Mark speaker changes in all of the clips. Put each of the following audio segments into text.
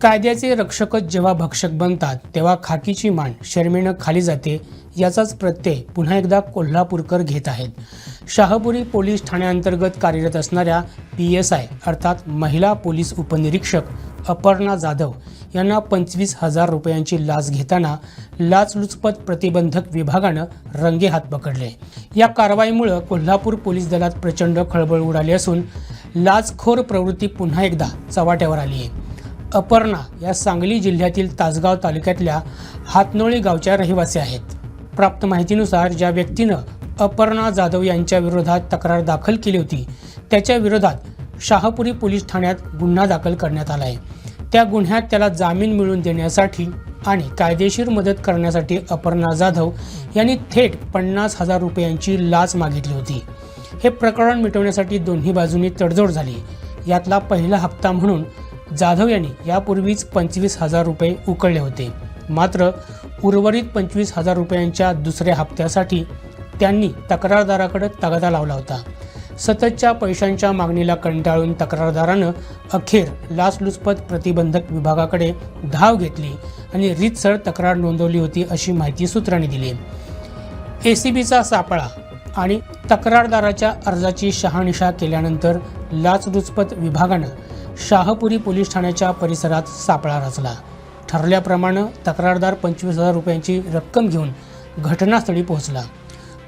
Speaker 1: कायद्याचे रक्षकच जेव्हा भक्षक बनतात तेव्हा खाकीची मान शर्मेनं खाली जाते, याचाच प्रत्यय पुन्हा एकदा कोल्हापूरकर घेत आहेत। शाहपुरी पोलीस ठाण्याअंतर्गत कार्यरत असणाऱ्या PSI अर्थात महिला पोलीस उपनिरीक्षक अपर्णा जाधव यांना 25,000 रुपयांची लाच घेताना लाचलुचपत प्रतिबंधक विभागानं रंगेहात पकडले। या कारवाईमुळे कोल्हापूर पोलीस दलात प्रचंड खळबळ उडाली असून लाचखोर प्रवृत्ती पुन्हा एकदा चव्हाट्यावर आली आहे। अपर्णा या सांगली जिल्ह्यातील तासगाव तालुक्यातल्या हातनोळी गावच्या रहिवासी आहेत। प्राप्त माहितीनुसार ज्या व्यक्तीनं अपर्णा जाधव यांच्या विरोधात तक्रार दाखल केली होती त्याच्या विरोधात शाहपुरी पोलीस ठाण्यात गुन्हा दाखल करण्यात आला आहे। त्या गुन्ह्यात त्याला जामीन मिळवून देण्यासाठी आणि कायदेशीर मदत करण्यासाठी अपर्णा जाधव यांनी थेट 50,000 रुपयांची लाच मागितली होती। हे प्रकरण मिटवण्यासाठी दोन्ही बाजूंनी तडजोड झाली। यातला पहिला हप्ता म्हणून जाधव यांनी यापूर्वीच 25,000 रुपये उकळले होते, मात्र उर्वरित 25,000 रुपयांच्या दुसऱ्या हप्त्यासाठी त्यांनी तक्रारदाराकडे तगादा लावला होता। सततच्या पैशांच्या मागणीला कंटाळून तक्रारदारानं अखेर लाचलुचपत प्रतिबंधक विभागाकडे धाव घेतली आणि रीतसर तक्रार नोंदवली होती अशी माहिती सूत्रांनी दिली। ACBचा सापळा आणि तक्रारदाराच्या अर्जाची शहानिशा केल्यानंतर लाचलुचपत विभागानं शाहपुरी पोलीस ठाण्याच्या परिसरात सापळा रचला। ठरल्याप्रमाणे तक्रारदार 25,000 रुपयांची रक्कम घेऊन घटनास्थळी पोहोचला।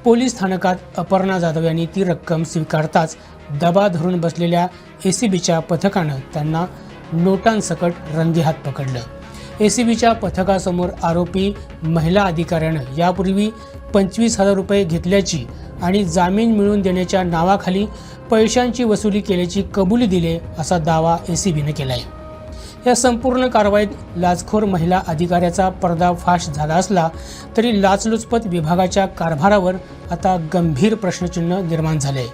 Speaker 1: पोलीस स्थानकात अपर्णा जाधव यांनी ती रक्कम स्वीकारताच दबा धरून बसलेल्या ACBच्या पथकानं त्यांना नोटांसकट रंगेहात पकडलं। ACBच्या पथकासमोर आरोपी महिला अधिकाऱ्यानं यापूर्वी 25,000 रुपये घेतल्याची आणि जामीन मिळवून देण्याच्या नावाखाली पैशांची वसुली केल्याची कबुली दिली असा दावा ACBने केला आहे। या संपूर्ण कारवाईत लाचखोर महिला अधिकाऱ्याचा पर्दाफाश झाला असला तरी लाचलुचपत विभागाच्या कारभारावर आता गंभीर प्रश्नचिन्ह निर्माण झाले।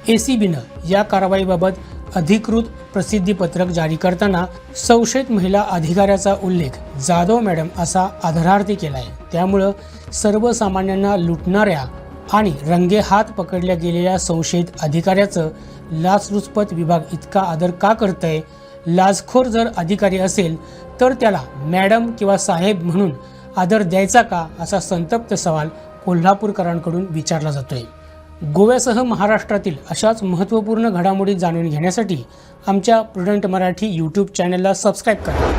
Speaker 1: ACBनं या कारवाईबाबत अधिकृत प्रसिद्धीपत्रक जारी करताना संशयित महिला अधिकाऱ्याचा उल्लेख जाधव मॅडम असा आदरार्थी केला आहे। त्यामुळं सर्वसामान्यांना लुटणाऱ्या आणि रंगेहात पकडल्या गेलेल्या संशयित अधिकाऱ्याचं लाचलुचपत विभाग इतका आदर का करतंय? लाचखोर जर अधिकारी असेल तर त्याला मॅडम किंवा साहेब म्हणून आदर द्यायचा का, असा संतप्त सवाल कोल्हापूरकरांकडून विचारला जातोय। गोव्यासह महाराष्ट्रातील अशाच महत्त्वपूर्ण घडामोडी जाणून घेण्यासाठी आमच्या प्रुडंट मराठी YouTube चॅनलला सबस्क्राईब करा।